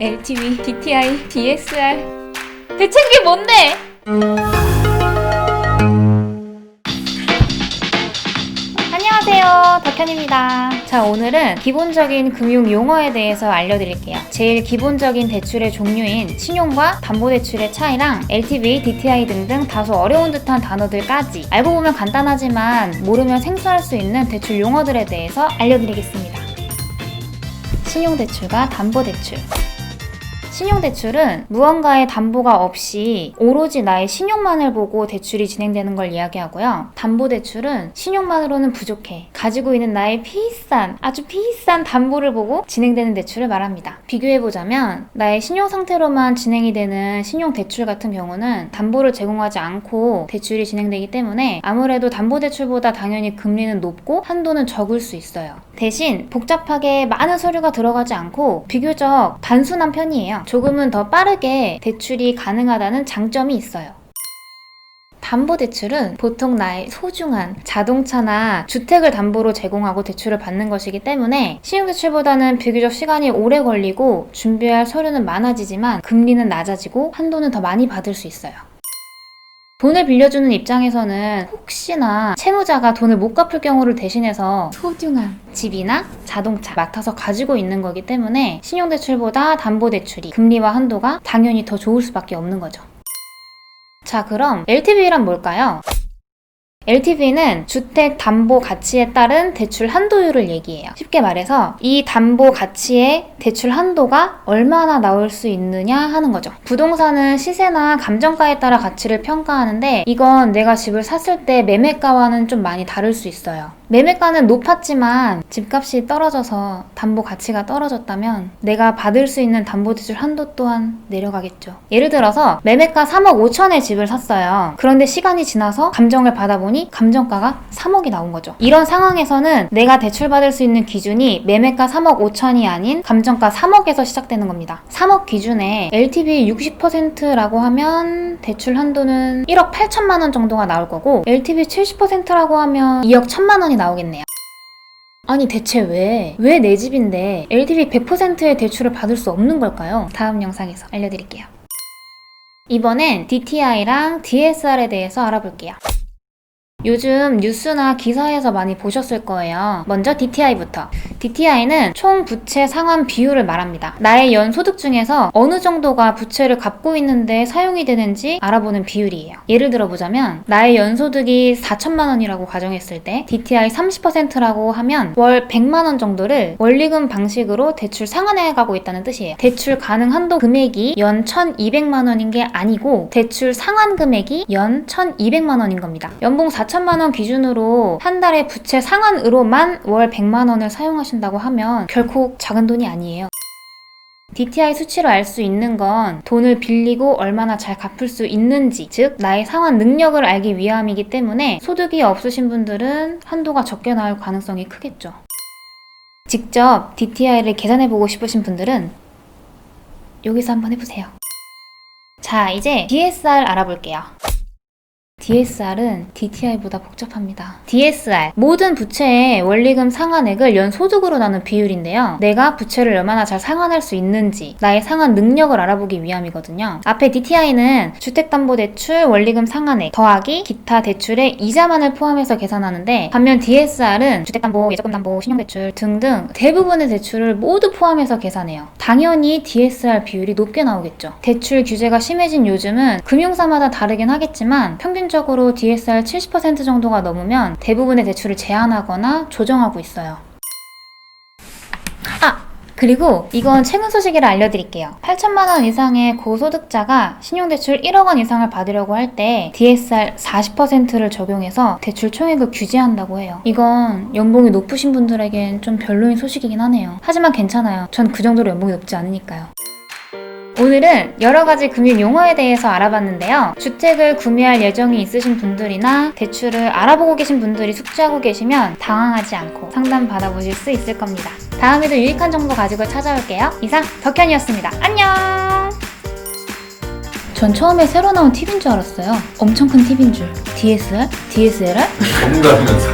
LTV, DTI, DSR 대체 그게 뭔데? 안녕하세요, 덕현입니다. 자, 오늘은 기본적인 금융 용어에 대해서 알려드릴게요. 제일 기본적인 대출의 종류인 신용과 담보대출의 차이랑 LTV, DTI 등등 다소 어려운 듯한 단어들까지 알고 보면 간단하지만 모르면 생소할 수 있는 대출 용어들에 대해서 알려드리겠습니다. 신용대출과 담보대출. 신용대출은 무언가의 담보가 없이 오로지 나의 신용만을 보고 대출이 진행되는 걸 이야기하고요. 담보대출은 신용만으로는 부족해. 가지고 있는 나의 아주 비싼 담보를 보고 진행되는 대출을 말합니다. 비교해보자면 나의 신용 상태로만 진행이 되는 신용대출 같은 경우는 담보를 제공하지 않고 대출이 진행되기 때문에 아무래도 담보대출보다 당연히 금리는 높고 한도는 적을 수 있어요. 대신 복잡하게 많은 서류가 들어가지 않고 비교적 단순한 편이에요. 조금은 더 빠르게 대출이 가능하다는 장점이 있어요. 담보대출은 보통 나의 소중한 자동차나 주택을 담보로 제공하고 대출을 받는 것이기 때문에 신용대출보다는 비교적 시간이 오래 걸리고 준비할 서류는 많아지지만 금리는 낮아지고 한도는 더 많이 받을 수 있어요. 돈을 빌려주는 입장에서는 혹시나 채무자가 돈을 못 갚을 경우를 대신해서 소중한 집이나 자동차 맡아서 가지고 있는 거기 때문에 신용대출보다 담보대출이 금리와 한도가 당연히 더 좋을 수밖에 없는 거죠. 자, 그럼 LTV란 뭘까요? LTV는 주택 담보 가치에 따른 대출 한도율을 얘기해요. 쉽게 말해서 이 담보 가치의 대출 한도가 얼마나 나올 수 있느냐 하는 거죠. 부동산은 시세나 감정가에 따라 가치를 평가하는데 이건 내가 집을 샀을 때 매매가와는 좀 많이 다를 수 있어요. 매매가는 높았지만 집값이 떨어져서 담보 가치가 떨어졌다면 내가 받을 수 있는 담보대출 한도 또한 내려가겠죠. 예를 들어서 매매가 3억 5천에 집을 샀어요. 그런데 시간이 지나서 감정을 받아보니 감정가가 3억이 나온 거죠. 이런 상황에서는 내가 대출받을 수 있는 기준이 매매가 3억 5천이 아닌 감정가 3억에서 시작되는 겁니다. 3억 기준에 LTV 60%라고 하면 대출 한도는 1억 8천만 원 정도가 나올 거고 LTV 70%라고 하면 2억 1천만 원이 나오겠네요. 아니 대체 왜 내 집인데 LTV 100%의 대출을 받을 수 없는 걸까요? 다음 영상에서 알려드릴게요. 이번엔 DTI랑 DSR에 대해서 알아볼게요. 요즘 뉴스나 기사에서 많이 보셨을 거예요. 먼저 DTI부터. DTI는 총 부채 상환 비율을 말합니다. 나의 연 소득 중에서 어느 정도가 부채를 갚고 있는데 사용이 되는지 알아보는 비율이에요. 예를 들어보자면 나의 연 소득이 4천만 원이라고 가정했을 때 DTI 30%라고 하면 월 100만 원 정도를 원리금 방식으로 대출 상환해 가고 있다는 뜻이에요. 대출 가능 한도 금액이 연 1,200만 원인 게 아니고 대출 상환 금액이 연 1,200만 원인 겁니다. 연봉 4천만 원 기준으로 한 달에 부채 상환으로만 월 100만 원을 사용하신다고 하면 결코 작은 돈이 아니에요. DTI 수치로 알 수 있는 건 돈을 빌리고 얼마나 잘 갚을 수 있는지, 즉 나의 상환 능력을 알기 위함이기 때문에 소득이 없으신 분들은 한도가 적게 나올 가능성이 크겠죠. 직접 DTI를 계산해보고 싶으신 분들은 여기서 한번 해보세요. 자, 이제 DSR 알아볼게요. DSR은 DTI보다 복잡합니다. DSR, 모든 부채의 원리금 상환액을 연 소득으로 나눈 비율인데요. 내가 부채를 얼마나 잘 상환할 수 있는지, 나의 상환 능력을 알아보기 위함이거든요. 앞에 DTI는 주택담보대출 원리금 상환액 더하기 기타 대출의 이자만을 포함해서 계산하는데 반면 DSR은 주택담보, 예적금담보, 신용대출 등등 대부분의 대출을 모두 포함해서 계산해요. 당연히 DSR 비율이 높게 나오겠죠. 대출 규제가 심해진 요즘은 금융사마다 다르긴 하겠지만 평균적으로 DSR 70% 정도가 넘으면 대부분의 대출을 제한하거나 조정하고 있어요. 그리고 이건 최근 소식이라 알려드릴게요. 8천만 원 이상의 고소득자가 신용대출 1억 원 이상을 받으려고 할 때 DSR 40%를 적용해서 대출 총액을 규제한다고 해요. 이건 연봉이 높으신 분들에겐 좀 별로인 소식이긴 하네요. 하지만 괜찮아요. 전 그 정도로 연봉이 높지 않으니까요. 오늘은 여러가지 금융 용어에 대해서 알아봤는데요. 주택을 구매할 예정이 있으신 분들이나 대출을 알아보고 계신 분들이 숙지하고 계시면 당황하지 않고 상담 받아보실 수 있을 겁니다. 다음에도 유익한 정보 가지고 찾아올게요. 이상 덕현이었습니다. 안녕! 전 처음에 새로 나온 팁인 줄 알았어요. 엄청 큰 팁인 줄. DSR? DSLR? 전문가라면서